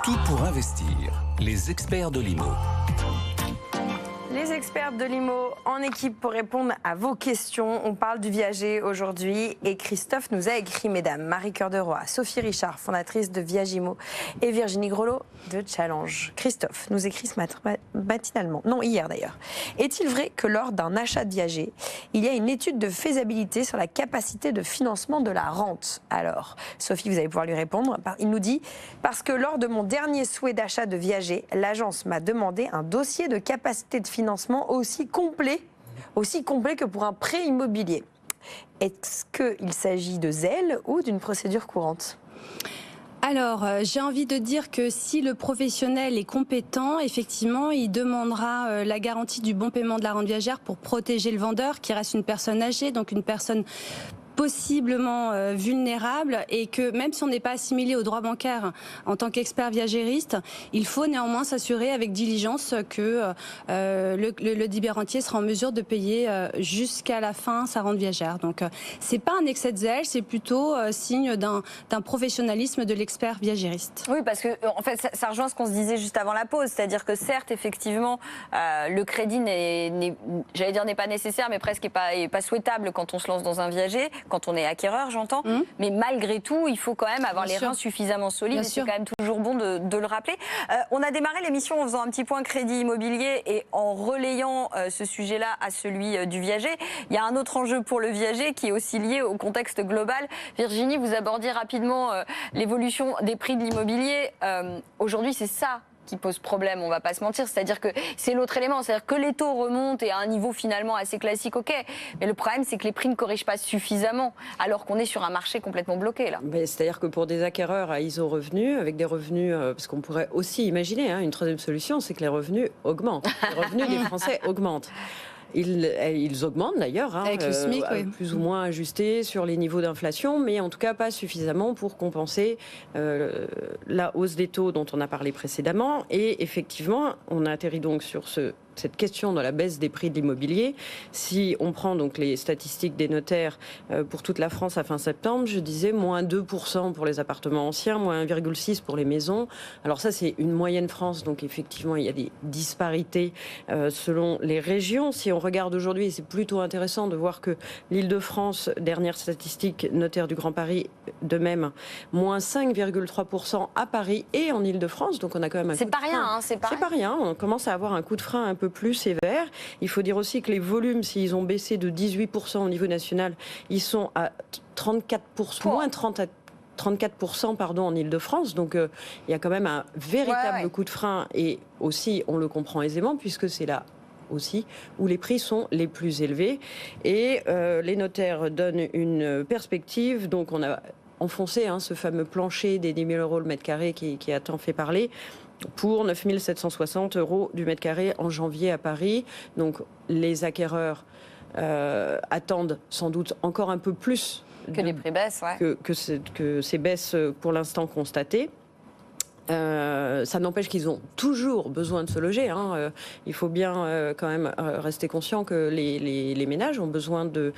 Tout pour investir. Les experts de l'IMO. Les experts de l'IMO en équipe pour répondre à vos questions. On parle du viager aujourd'hui et Christophe nous a écrit, mesdames, Marie Cœur de Roy, Sophie Richard, fondatrice de Viagimo et Virginie Grelot de Challenge. Christophe nous écrit ce matin matinalement, non hier d'ailleurs. Est-il vrai que lors d'un achat de viager, il y a une étude de faisabilité sur la capacité de financement de la rente? Alors, Sophie, vous allez pouvoir lui répondre. Il nous dit, parce que lors de mon dernier souhait d'achat de viager, l'agence m'a demandé un dossier de capacité de financement aussi complet que pour un prêt immobilier. Est-ce qu'il s'agit de zèle ou d'une procédure courante ? Alors, j'ai envie de dire que si le professionnel est compétent, effectivement, il demandera la garantie du bon paiement de la rente viagère pour protéger le vendeur, qui reste une personne âgée, donc une personne possiblement vulnérable, et que même si on n'est pas assimilé au droit bancaire en tant qu'expert viagériste, il faut néanmoins s'assurer avec diligence que le dit rentier sera en mesure de payer jusqu'à la fin sa rente viagère. Donc c'est pas un excès de zèle, c'est plutôt signe d'un professionnalisme de l'expert viagériste. Oui, parce que en fait ça rejoint ce qu'on se disait juste avant la pause, c'est-à-dire que certes effectivement le crédit n'est pas nécessaire, mais presque est pas souhaitable quand on se lance dans un viager. Quand on est acquéreur, j'entends, mais malgré tout, il faut quand même avoir les reins suffisamment solides, et c'est quand même toujours bon de le rappeler. On a démarré l'émission en faisant un petit point crédit immobilier et en relayant ce sujet-là à celui du viager. Il y a un autre enjeu pour le viager qui est aussi lié au contexte global. Virginie, vous abordiez rapidement l'évolution des prix de l'immobilier. Aujourd'hui, c'est ça qui pose problème, on va pas se mentir, c'est-à-dire que c'est l'autre élément, c'est-à-dire que les taux remontent et à un niveau finalement assez classique, ok, mais le problème c'est que les prix ne corrigent pas suffisamment alors qu'on est sur un marché complètement bloqué là. C'est-à-dire que pour des acquéreurs à ISO revenus, avec des revenus, parce qu'on pourrait aussi imaginer, une troisième solution, c'est que les revenus augmentent, les revenus des Français augmentent. Ils augmentent d'ailleurs, avec le SMIC, plus ou moins ajustés sur les niveaux d'inflation, mais en tout cas pas suffisamment pour compenser la hausse des taux dont on a parlé précédemment. Et effectivement, on a atterri donc sur cette question de la baisse des prix de l'immobilier. Si on prend donc les statistiques des notaires pour toute la France à fin septembre, je disais moins 2% pour les appartements anciens, moins 1,6% pour les maisons. Alors ça, c'est une moyenne France, donc effectivement, il y a des disparités selon les régions. Si on regarde aujourd'hui, c'est plutôt intéressant de voir que l'Île-de-France, dernière statistique, notaire du Grand Paris, de même, moins 5,3% à Paris et en Île-de-France. Donc on a quand même un c'est pas rien, c'est pas rien. On commence à avoir un coup de frein un peu plus sévère. Il faut dire aussi que les volumes, s'ils ont baissé de 18% au niveau national, ils sont à 34%, moins 34% en Île-de-France. Donc il y a quand même un véritable coup de frein, et aussi on le comprend aisément puisque c'est là aussi où les prix sont les plus élevés. Et les notaires donnent une perspective. Donc on a enfoncé ce fameux plancher des 10 000 euros le mètre carré qui a tant fait parler, pour 9 760 euros du mètre carré en janvier à Paris. Donc les acquéreurs attendent sans doute encore un peu plus que les prix baissent, que ces baisses pour l'instant constatées. Ça n'empêche qu'ils ont toujours besoin de se loger. Il faut bien quand même rester conscient que les ménages ont besoin de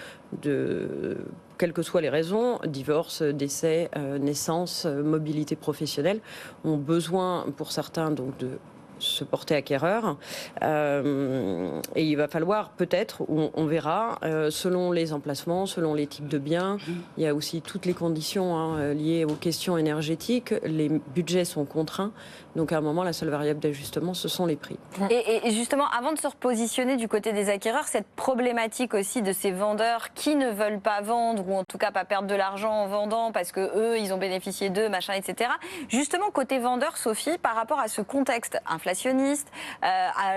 quelles que soient les raisons, divorce, décès, naissance, mobilité professionnelle, ont besoin pour certains donc de se porter acquéreur. Et il va falloir peut-être, on verra, selon les emplacements, selon les types de biens, il y a aussi toutes les conditions liées aux questions énergétiques. Les budgets sont contraints. Donc à un moment, la seule variable d'ajustement, ce sont les prix. Et justement, avant de se repositionner du côté des acquéreurs, cette problématique aussi de ces vendeurs qui ne veulent pas vendre, ou en tout cas pas perdre de l'argent en vendant parce que eux, ils ont bénéficié d'eux, machin, etc. Justement, côté vendeur, Sophie, par rapport à ce contexte inflationniste,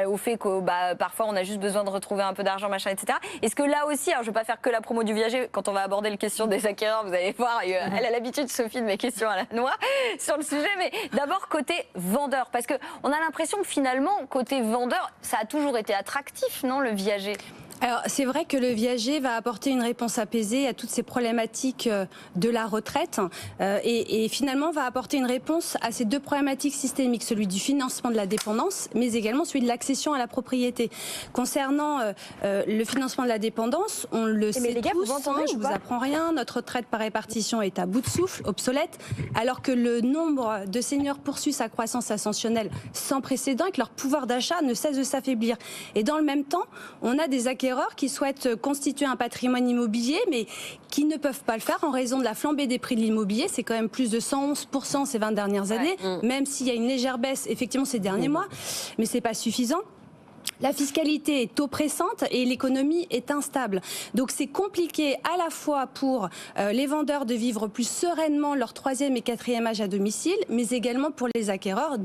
au fait que parfois on a juste besoin de retrouver un peu d'argent, machin, etc. Est-ce que là aussi, alors je ne vais pas faire que la promo du viager, quand on va aborder la question des acquéreurs, vous allez voir, elle a l'habitude, Sophie, de mes questions à la noix sur le sujet, mais d'abord côté vendeur, parce qu'on a l'impression que finalement, côté vendeur, ça a toujours été attractif, non, le viager ? Alors, c'est vrai que le viager va apporter une réponse apaisée à toutes ces problématiques de la retraite et finalement va apporter une réponse à ces deux problématiques systémiques, celui du financement de la dépendance, mais également celui de l'accession à la propriété. Concernant le financement de la dépendance, on le sait tous, je vous apprends rien, notre retraite par répartition est à bout de souffle, obsolète, alors que le nombre de seniors poursuit sa croissance ascensionnelle sans précédent et que leur pouvoir d'achat ne cesse de s'affaiblir. Et dans le même temps, on a des acquéreurs qui souhaitent constituer un patrimoine immobilier, mais qui ne peuvent pas le faire en raison de la flambée des prix de l'immobilier. C'est quand même plus de 111% ces 20 dernières années, même s'il y a une légère baisse, effectivement, ces derniers mois, mais c'est pas suffisant. La fiscalité est oppressante et l'économie est instable. Donc c'est compliqué à la fois pour les vendeurs de vivre plus sereinement leur 3e et 4e âge à domicile, mais également pour les acquéreurs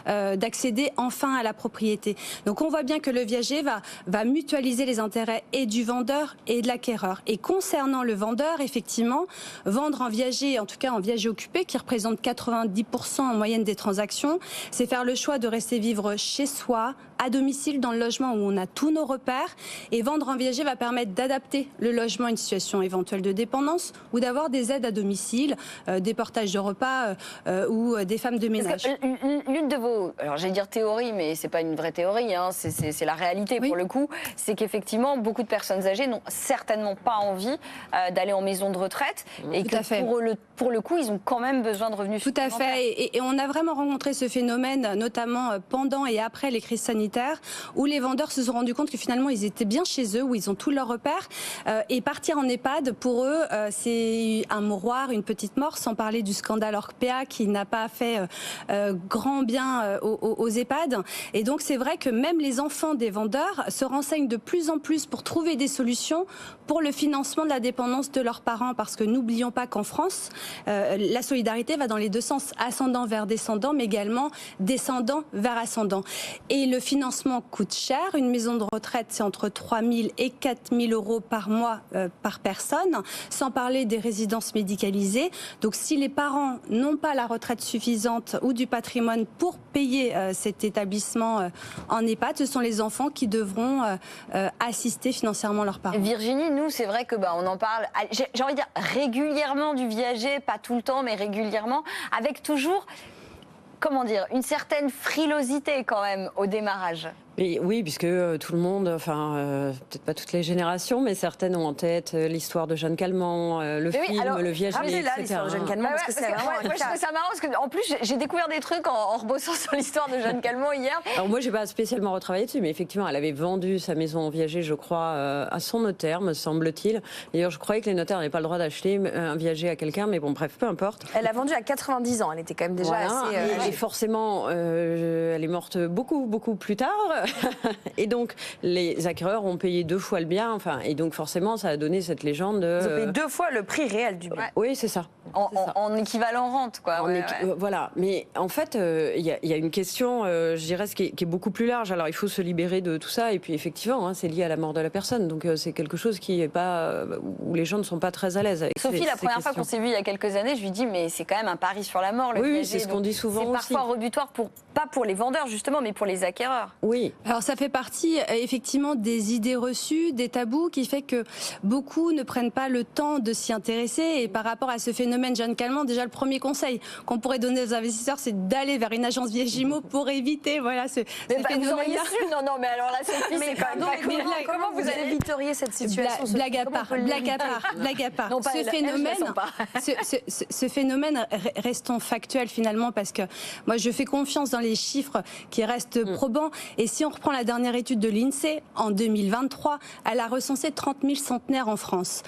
d'accéder enfin à la propriété. Donc on voit bien que le viager va mutualiser les intérêts et du vendeur et de l'acquéreur. Et concernant le vendeur, effectivement, vendre en viager, en tout cas en viager occupé, qui représente 90% en moyenne des transactions, c'est faire le choix de rester vivre chez soi, à domicile, dans le logement où on a tous nos repères. Et vendre en viager va permettre d'adapter le logement à une situation éventuelle de dépendance ou d'avoir des aides à domicile, des portages de repas ou des femmes de ménage. L'une de vos, alors j'allais dire théorie, mais c'est pas une vraie théorie, hein, c'est la réalité pour le coup, c'est qu'effectivement beaucoup de personnes âgées n'ont certainement pas envie d'aller en maison de retraite et que pour le coup ils ont quand même besoin de revenus supplémentaires. Tout à fait, et on a vraiment rencontré ce phénomène notamment pendant et après les crises sanitaires où les vendeurs se sont rendus compte que finalement ils étaient bien chez eux, où ils ont tous leurs repères et partir en EHPAD pour eux c'est un mouroir, une petite mort, sans parler du scandale Orpea qui n'a pas fait grand bien aux EHPAD. Et donc c'est vrai que même les enfants des vendeurs se renseignent de plus en plus pour trouver des solutions pour le financement de la dépendance de leurs parents, parce que n'oublions pas qu'en France la solidarité va dans les deux sens, ascendant vers descendant, mais également descendant vers ascendant. Et le financement coûte cher. Une maison de retraite, c'est entre 3 000 et 4 000 euros par mois par personne, sans parler des résidences médicalisées. Donc si les parents n'ont pas la retraite suffisante ou du patrimoine pour payer cet établissement en EHPAD, ce sont les enfants qui devront assister financièrement leurs parents. Virginie, nous, c'est vrai que on en parle, j'ai envie de dire régulièrement du viager, pas tout le temps, mais régulièrement, avec toujours, comment dire, une certaine frilosité quand même au démarrage. Et oui, puisque tout le monde, enfin, peut-être pas toutes les générations, mais certaines ont en tête l'histoire de Jeanne Calment, le film, alors, le viager, etc. L'histoire de Jeanne Calment, parce que c'est vraiment moi, je trouve ça marrant, parce qu'en plus, j'ai découvert des trucs en rebossant sur l'histoire de Jeanne Calment hier. Alors moi, j'ai pas spécialement retravaillé dessus, mais effectivement, elle avait vendu sa maison en viager, je crois, à son notaire, me semble-t-il. D'ailleurs, je croyais que les notaires n'avaient pas le droit d'acheter un viager à quelqu'un, mais bon, bref, peu importe. Elle a vendu à 90 ans, elle était quand même déjà assez... Et forcément, elle est morte beaucoup plus tard. Et donc, les acquéreurs ont payé 2 fois le bien, enfin, et donc forcément, ça a donné cette légende de... Ils ont payé 2 fois le prix réel du bien. Oui, c'est ça. En équivalent rente, quoi. Voilà, mais en fait, il y a une question, je dirais, qui est beaucoup plus large. Alors, il faut se libérer de tout ça, et puis effectivement, c'est lié à la mort de la personne, donc c'est quelque chose qui est pas... où les gens ne sont pas très à l'aise avec Sophie, la première fois qu'on s'est vu il y a quelques années, je lui dis, mais c'est quand même un pari sur la mort, le viager. Oui, c'est ce qu'on dit souvent aussi. C'est parfois rebutoire, pas pour les vendeurs, justement, mais pour les acquéreurs. Oui. Alors, ça fait partie effectivement des idées reçues, des tabous, qui fait que beaucoup ne prennent pas le temps de s'y intéresser. Et par rapport à ce phénomène Jeanne Calment, déjà le premier conseil qu'on pourrait donner aux investisseurs, c'est d'aller vers une agence Viagimo pour éviter ce phénomène. Vous auriez su, non, mais alors là, Sophie, c'est quand même pas comment vous éviteriez cette situation? Blague à part. Non, pas ce phénomène, restons factuels finalement, parce que moi je fais confiance dans les chiffres qui restent probants. Et si on reprend la dernière étude de l'INSEE, en 2023, elle a recensé 30 000 centenaires en France.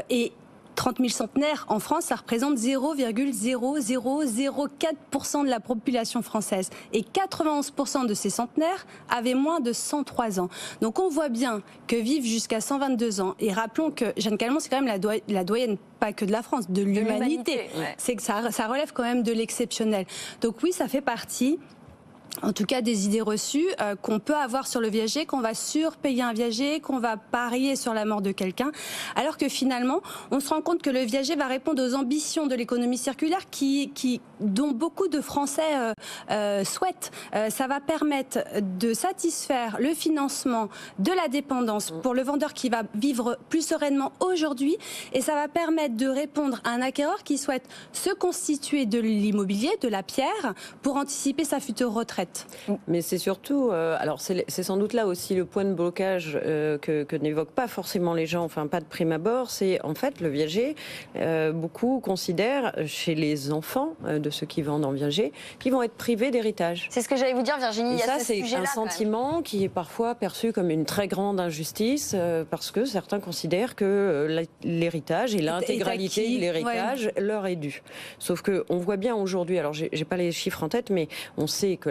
Et 30 000 centenaires en France, ça représente 0,0004% de la population française. Et 91% de ces centenaires avaient moins de 103 ans. Donc on voit bien que vivre jusqu'à 122 ans, et rappelons que Jeanne Calment, c'est quand même la doyenne, pas que de la France, de l'humanité. Ouais. C'est que ça relève quand même de l'exceptionnel. Donc oui, ça fait partie en tout cas des idées reçues qu'on peut avoir sur le viager, qu'on va surpayer un viager, qu'on va parier sur la mort de quelqu'un, alors que finalement, on se rend compte que le viager va répondre aux ambitions de l'économie circulaire dont beaucoup de Français souhaitent. Ça va permettre de satisfaire le financement de la dépendance pour le vendeur qui va vivre plus sereinement aujourd'hui, et ça va permettre de répondre à un acquéreur qui souhaite se constituer de l'immobilier, de la pierre, pour anticiper sa future retraite. Mais c'est surtout, alors c'est sans doute là aussi le point de blocage que n'évoquent pas forcément les gens, enfin pas de prime abord, c'est en fait le viager, beaucoup considèrent chez les enfants de ceux qui vendent en viager, qu'ils vont être privés d'héritage. C'est ce que j'allais vous dire, Virginie. Et ça, c'est un sentiment qui est parfois perçu comme une très grande injustice, parce que certains considèrent que l'héritage et l'intégralité de l'héritage leur est due. Sauf qu'on voit bien aujourd'hui, alors j'ai pas les chiffres en tête, mais on sait que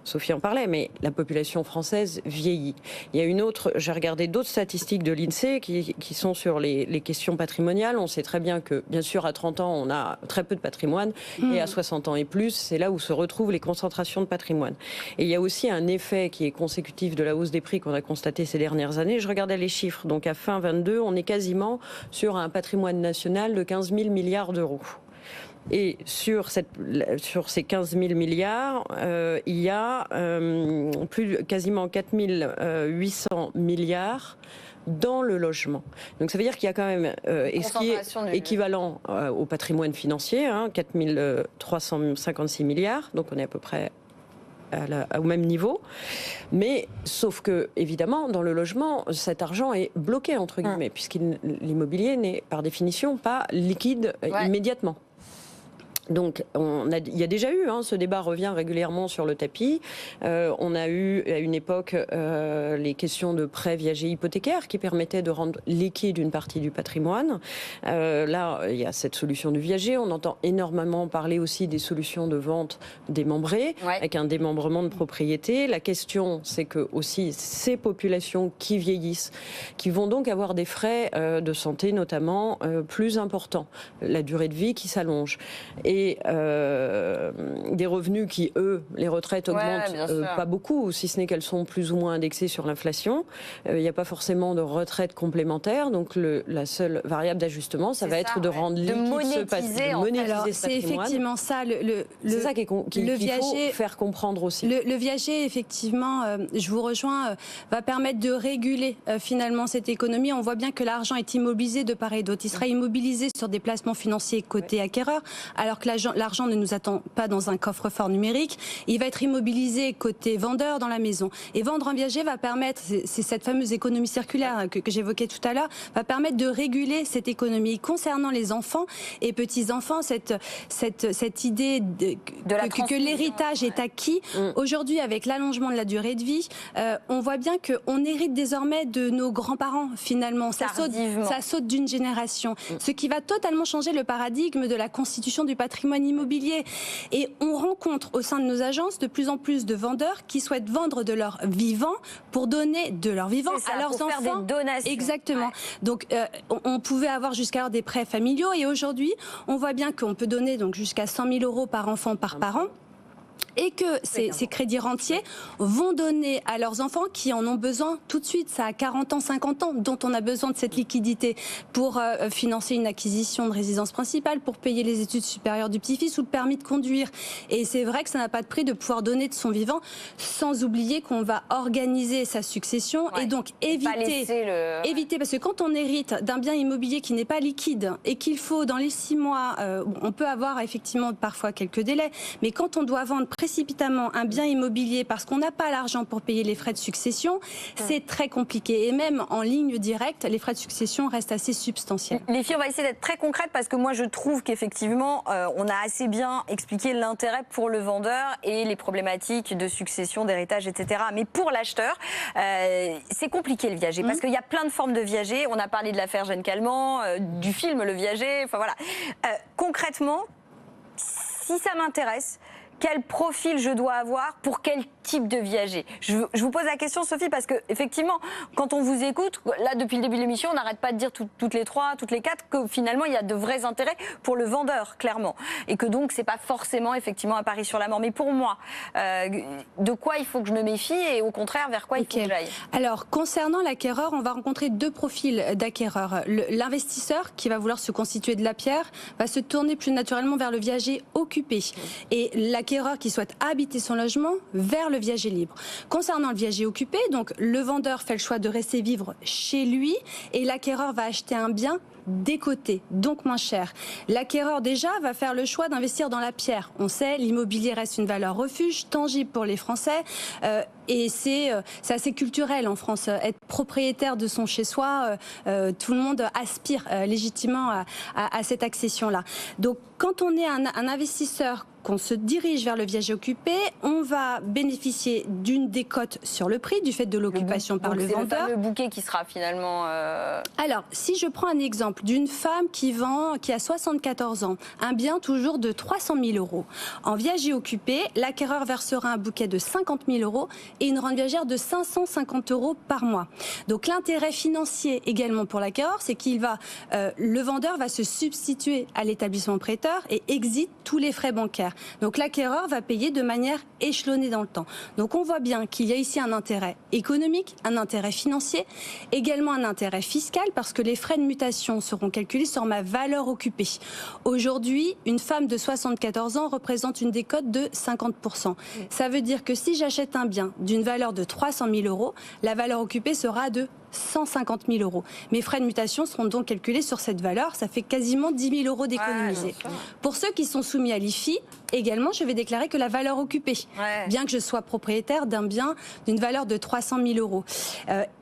Sophie en parlait, mais la population française vieillit. Il y a une autre, j'ai regardé d'autres statistiques de l'INSEE qui sont sur les questions patrimoniales. On sait très bien que, bien sûr, à 30 ans, on a très peu de patrimoine, et à 60 ans et plus, c'est là où se retrouvent les concentrations de patrimoine. Et il y a aussi un effet qui est consécutif de la hausse des prix qu'on a constaté ces dernières années. Je regardais les chiffres, donc à fin 22, on est quasiment sur un patrimoine national de 15 000 milliards d'euros. Et sur ces 15 000 milliards, il y a quasiment 4 800 milliards dans le logement. Donc ça veut dire qu'il y a quand même, et ce qui est équivalent au patrimoine financier, 4 356 milliards, donc on est à peu près au même niveau, mais sauf que évidemment dans le logement cet argent est bloqué entre guillemets, puisque l'immobilier n'est par définition pas liquide immédiatement. Donc, il y a déjà eu, ce débat revient régulièrement sur le tapis. On a eu à une époque les questions de prêts viagers hypothécaires qui permettaient de rendre liquide une partie du patrimoine. Là, il y a cette solution du viager. On entend énormément parler aussi des solutions de vente démembrées, avec un démembrement de propriété. La question, c'est que aussi ces populations qui vieillissent, qui vont donc avoir des frais de santé notamment plus importants, la durée de vie qui s'allonge. Et des revenus qui, eux, les retraites augmentent pas beaucoup, si ce n'est qu'elles sont plus ou moins indexées sur l'inflation. Il n'y a pas forcément de retraite complémentaire, donc la seule variable d'ajustement, ça va être de rendre liquide ce patrimoine. Alors, c'est effectivement ça. C'est ça qu'il faut faire comprendre aussi. Le viager, effectivement, je vous rejoins, va permettre de réguler finalement cette économie. On voit bien que l'argent est immobilisé de part et d'autre. Il sera immobilisé sur des placements financiers côté acquéreur, alors que l'argent ne nous attend pas dans un coffre-fort numérique. Il va être immobilisé côté vendeur dans la maison. Et vendre un viager va permettre, c'est cette fameuse économie circulaire que j'évoquais tout à l'heure, va permettre de réguler cette économie. Concernant les enfants et petits-enfants, cette idée que l'héritage est acquis, aujourd'hui avec l'allongement de la durée de vie, on voit bien qu'on hérite désormais de nos grands-parents finalement. Ça saute d'une génération. Ce qui va totalement changer le paradigme de la constitution du patrimoine immobilier. Et on rencontre au sein de nos agences de plus en plus de vendeurs qui souhaitent vendre de leur vivant pour donner de leur vivant à leurs enfants. Faire des donations. Exactement. Donc on pouvait avoir jusqu'à des prêts familiaux, et aujourd'hui on voit bien qu'on peut donner donc jusqu'à 100 000 euros par enfant par parent. Et que ces crédits rentiers vont donner à leurs enfants qui en ont besoin tout de suite. Ça a 40 ans, 50 ans, dont on a besoin de cette liquidité pour financer une acquisition de résidence principale, pour payer les études supérieures du petit-fils ou le permis de conduire. Et c'est vrai que ça n'a pas de prix de pouvoir donner de son vivant, sans oublier qu'on va organiser sa succession et donc éviter, parce que quand on hérite d'un bien immobilier qui n'est pas liquide et qu'il faut dans les 6 mois, on peut avoir effectivement parfois quelques délais, mais quand on doit vendre précipitamment un bien immobilier parce qu'on n'a pas l'argent pour payer les frais de succession, c'est très compliqué. Et même en ligne directe, les frais de succession restent assez substantiels. Les filles, on va essayer d'être très concrètes parce que moi je trouve qu'effectivement on a assez bien expliqué l'intérêt pour le vendeur et les problématiques de succession, d'héritage, etc. Mais pour l'acheteur, c'est compliqué le viager parce qu'il y a plein de formes de viager. On a parlé de l'affaire Jeanne Calment, du film Le Viager, enfin voilà. Concrètement, si ça m'intéresse, quel profil je dois avoir pour quel type de viager. Je vous pose la question, Sophie, parce que effectivement, quand on vous écoute, là depuis le début de l'émission, on n'arrête pas de dire toutes les 3, toutes les 4 que finalement il y a de vrais intérêts pour le vendeur, clairement, et que donc c'est pas forcément effectivement un pari sur la mort. Mais pour moi, de quoi il faut que je me méfie et au contraire vers quoi il faut que j'aille? Alors concernant l'acquéreur, on va rencontrer 2 profils d'acquéreurs. L'investisseur qui va vouloir se constituer de la pierre va se tourner plus naturellement vers le viager occupé, et l'acquéreur qui souhaite habiter son logement vers le viager libre. Concernant le viager occupé, donc le vendeur fait le choix de rester vivre chez lui et l'acquéreur va acheter un bien décoté, donc moins cher. L'acquéreur déjà va faire le choix d'investir dans la pierre. On sait, l'immobilier reste une valeur refuge, tangible pour les Français, et c'est assez culturel en France. Être propriétaire de son chez-soi, tout le monde aspire légitimement à cette accession-là. Donc quand on est un investisseur, qu'on se dirige vers le viager occupé, on va bénéficier d'une décote sur le prix du fait de l'occupation par le vendeur. C'est le fameux bouquet qui sera finalement... Alors, si je prends un exemple d'une femme qui a 74 ans, un bien toujours de 300 000 euros. En viager occupé, l'acquéreur versera un bouquet de 50 000 euros et une rente viagère de 550 euros par mois. Donc l'intérêt financier également pour l'acquéreur, c'est le vendeur va se substituer à l'établissement prêteur et exit tous les frais bancaires. Donc l'acquéreur va payer de manière échelonnée dans le temps. Donc on voit bien qu'il y a ici un intérêt économique, un intérêt financier, également un intérêt fiscal parce que les frais de mutation seront calculés sur ma valeur occupée. Aujourd'hui, une femme de 74 ans représente une décote de 50%. Ça veut dire que si j'achète un bien d'une valeur de 300 000 euros, la valeur occupée sera de 150 000 euros. Mes frais de mutation seront donc calculés sur cette valeur. Ça fait quasiment 10 000 euros d'économiser. Pour ceux qui sont soumis à l'IFI, également, je vais déclarer que la valeur occupée, bien que je sois propriétaire d'un bien d'une valeur de 300 000 euros.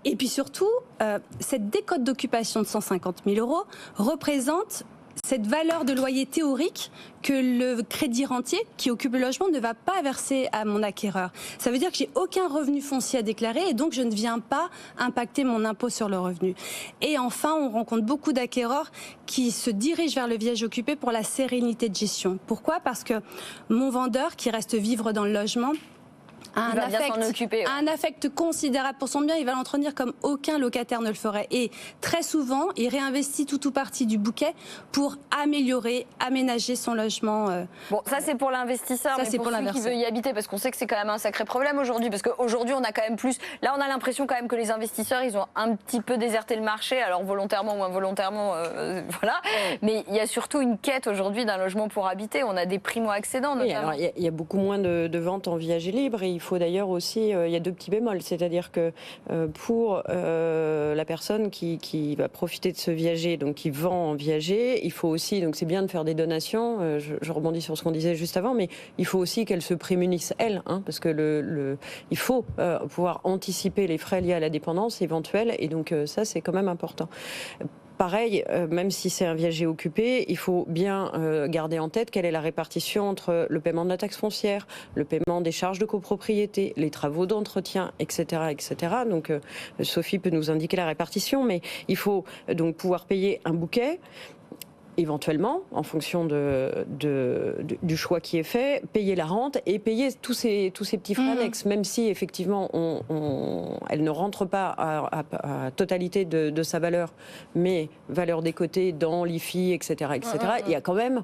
Et puis surtout, cette décote d'occupation de 150 000 euros représente cette valeur de loyer théorique que le crédit rentier qui occupe le logement ne va pas verser à mon acquéreur. Ça veut dire que j'ai aucun revenu foncier à déclarer et donc je ne viens pas impacter mon impôt sur le revenu. Et enfin, on rencontre beaucoup d'acquéreurs qui se dirigent vers le viager occupé pour la sérénité de gestion. Pourquoi ? Parce que mon vendeur qui reste vivre dans le logement un affect considérable pour son bien, il va l'entretenir comme aucun locataire ne le ferait. Et très souvent, il réinvestit tout ou partie du bouquet pour aménager son logement. Bon, ça c'est pour l'investisseur, mais pour celui qui veut y habiter, parce qu'on sait que c'est quand même un sacré problème aujourd'hui, parce qu'aujourd'hui on a quand même plus... Là on a l'impression quand même que les investisseurs, ils ont un petit peu déserté le marché, alors volontairement ou involontairement, voilà. Mais il y a surtout une quête aujourd'hui d'un logement pour habiter, on a des primo-accédants notamment. Oui, alors il y a beaucoup moins de ventes en viager libre, et il faut d'ailleurs aussi, il y a 2 petits bémols, c'est-à-dire que pour la personne qui va profiter de ce viager, donc qui vend en viager, il faut aussi, donc c'est bien de faire des donations, je rebondis sur ce qu'on disait juste avant, mais il faut aussi qu'elle se prémunisse elle, parce que il faut pouvoir anticiper les frais liés à la dépendance éventuelle, et donc ça c'est quand même important. Pareil, même si c'est un viager occupé, il faut bien garder en tête quelle est la répartition entre le paiement de la taxe foncière, le paiement des charges de copropriété, les travaux d'entretien, etc., etc. Donc Sophie peut nous indiquer la répartition, mais il faut donc pouvoir payer un bouquet, éventuellement, en fonction du choix qui est fait, payer la rente et payer tous ces petits frais annexes, même si effectivement elle ne rentre pas à totalité de sa valeur, mais valeur décotée dans l'IFI, etc., etc. Il y a quand même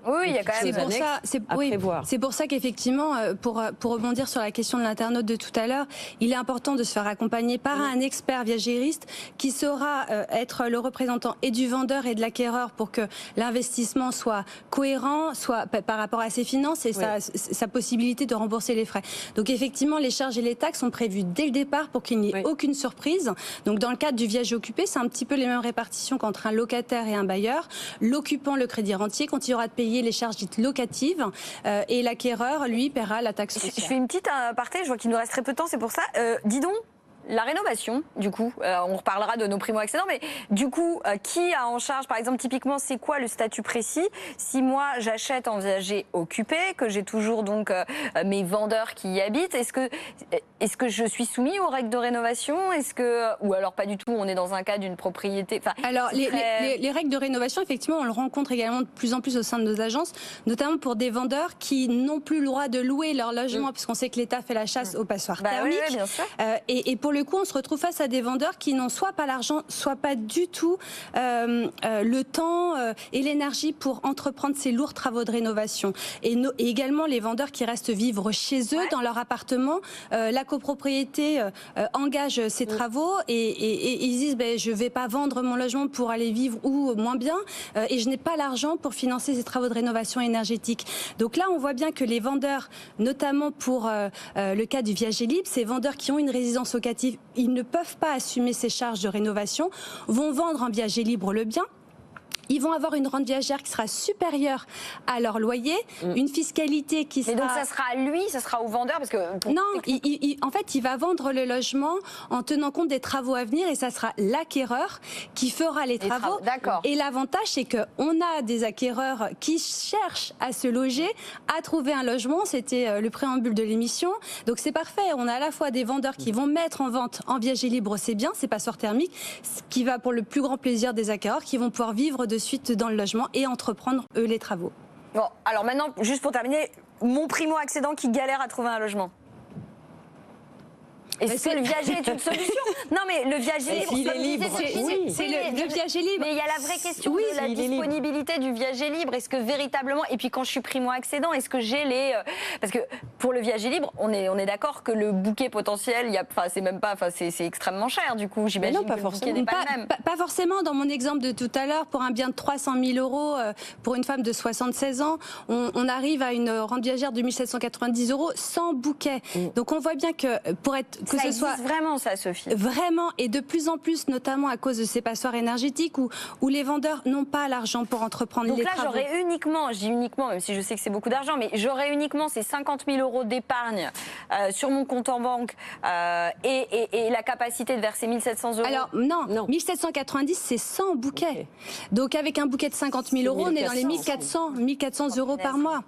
des annexes à prévoir. C'est pour ça qu'effectivement, pour rebondir sur la question de l'internaute de tout à l'heure, il est important de se faire accompagner par un expert viagériste qui saura être le représentant et du vendeur et de l'acquéreur pour que l'investissement soit cohérent, soit par rapport à ses finances et sa possibilité de rembourser les frais. Donc effectivement, les charges et les taxes sont prévues dès le départ pour qu'il n'y ait aucune surprise. Donc dans le cadre du viager occupé, c'est un petit peu les mêmes répartitions qu'entre un locataire et un bailleur. L'occupant, le crédit rentier, continuera de payer les charges dites locatives et l'acquéreur, lui, paiera la taxe foncière. Je fais une petite aparté, je vois qu'il nous reste très peu de temps, c'est pour ça. Dis donc, la rénovation, du coup, on reparlera de nos primo-accédants, mais du coup, qui a en charge, par exemple, typiquement, c'est quoi le statut précis? Si moi, j'achète en viager occupé, que j'ai toujours donc mes vendeurs qui y habitent, est-ce que je suis soumis aux règles de rénovation? Ou alors pas du tout, on est dans un cas d'une propriété? Alors, les règles de rénovation, effectivement, on le rencontre également de plus en plus au sein de nos agences, notamment pour des vendeurs qui n'ont plus le droit de louer leur logement, puisqu'on sait que l'État fait la chasse aux passoires thermiques. Oui, bien sûr. Et pour le coup, on se retrouve face à des vendeurs qui n'ont soit pas l'argent, soit pas du tout le temps et l'énergie pour entreprendre ces lourds travaux de rénovation. Et également les vendeurs qui restent vivre chez eux, dans leur appartement. La copropriété engage ces travaux et ils disent je vais pas vendre mon logement pour aller vivre ou moins bien et je n'ai pas l'argent pour financer ces travaux de rénovation énergétique. Donc là, on voit bien que les vendeurs, notamment pour le cas du viager libre, ces vendeurs qui ont une résidence locative, ils ne peuvent pas assumer ces charges de rénovation, vont vendre en viager libre le bien. Ils vont avoir une rente viagère qui sera supérieure à leur loyer, une fiscalité qui sera... Mais donc ça sera à lui, ça sera au vendeur parce que... Non, en fait, il va vendre le logement en tenant compte des travaux à venir et ça sera l'acquéreur qui fera les travaux. D'accord. Et l'avantage, c'est qu'on a des acquéreurs qui cherchent à se loger, à trouver un logement. C'était le préambule de l'émission. Donc c'est parfait. On a à la fois des vendeurs qui vont mettre en vente en viager libre, c'est bien, c'est passoire thermique, ce qui va pour le plus grand plaisir des acquéreurs qui vont pouvoir vivre de suite dans le logement et entreprendre eux les travaux. Bon, alors maintenant, juste pour terminer, mon primo-accédant qui galère à trouver un logement. Est-ce que le viager est une solution? Non, mais le viager libre, s'il est libre, c'est le viager libre. Mais il y a la vraie question de la disponibilité du viager libre. Est-ce que véritablement, et puis quand je suis primo-accédant, est-ce que j'ai les... Parce que pour le viager libre, on est d'accord que le bouquet potentiel, c'est même pas, c'est extrêmement cher du coup. J'imagine que le bouquet n'est pas le même. Pas forcément. Dans mon exemple de tout à l'heure, pour un bien de 300 000 € pour une femme de 76 ans, on arrive à une rente viagère de 1 790 € sans bouquet. Donc on voit bien que pour être... Ça existe vraiment, ça, Sophie. Vraiment, et de plus en plus, notamment à cause de ces passoires énergétiques où les vendeurs n'ont pas l'argent pour entreprendre les travaux. Donc là, j'aurais uniquement, je dis uniquement, même si je sais que c'est beaucoup d'argent, mais j'aurais uniquement ces 50 000 € d'épargne sur mon compte en banque et la capacité de verser 1 700 €. Alors non. 1 790, c'est sans bouquet. Okay. Donc avec un bouquet de 50 000 €, on est dans les 1 400 € par mois.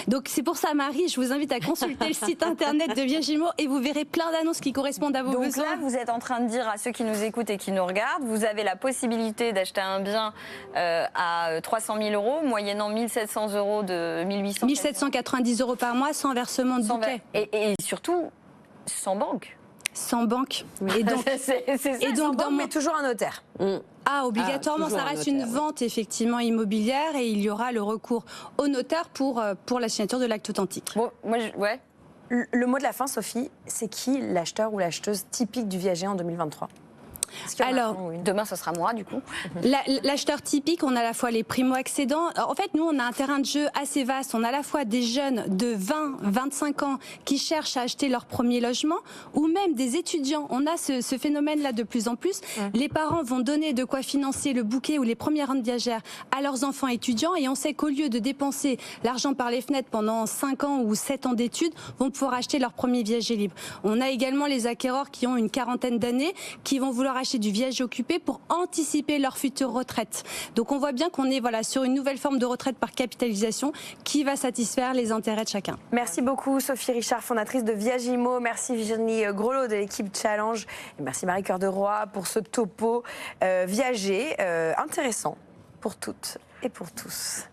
Donc c'est pour ça, Marie, je vous invite à consulter le site internet de Viagimo et vous verrez plein d'annonces qui correspondent à vos besoins. Donc là, vous êtes en train de dire à ceux qui nous écoutent et qui nous regardent, vous avez la possibilité d'acheter un bien à 300 000 €, moyennant 1 700 € de 1800. 1 790 € par mois sans versement de bouquet. Et surtout, sans banque. Sans banque. Et donc, sans banque, mais toujours un notaire. Ah, obligatoirement, ça reste une vente effectivement immobilière et il y aura le recours au notaire pour la signature de l'acte authentique. Bon, moi, Le mot de la fin, Sophie, c'est qui l'acheteur ou l'acheteuse typique du viager en 2023 ? Alors, demain, ce sera moi, du coup. L'acheteur typique, on a à la fois les primo-accédants. En fait, nous, on a un terrain de jeu assez vaste. On a à la fois des jeunes de 20, 25 ans qui cherchent à acheter leur premier logement, ou même des étudiants. On a ce phénomène-là de plus en plus. Les parents vont donner de quoi financer le bouquet ou les premières rentes viagères à leurs enfants étudiants. Et on sait qu'au lieu de dépenser l'argent par les fenêtres pendant 5 ans ou 7 ans d'études, vont pouvoir acheter leur premier viager libre. On a également les acquéreurs qui ont une quarantaine d'années, qui vont vouloir acheter du viager occupé pour anticiper leur future retraite. Donc on voit bien qu'on est sur une nouvelle forme de retraite par capitalisation qui va satisfaire les intérêts de chacun. Merci beaucoup Sophie Richard, fondatrice de Viagimo. Merci Virginie Grelot de l'équipe Challenge. Et merci Marie-Cœur de Roy pour ce topo viager intéressant pour toutes et pour tous.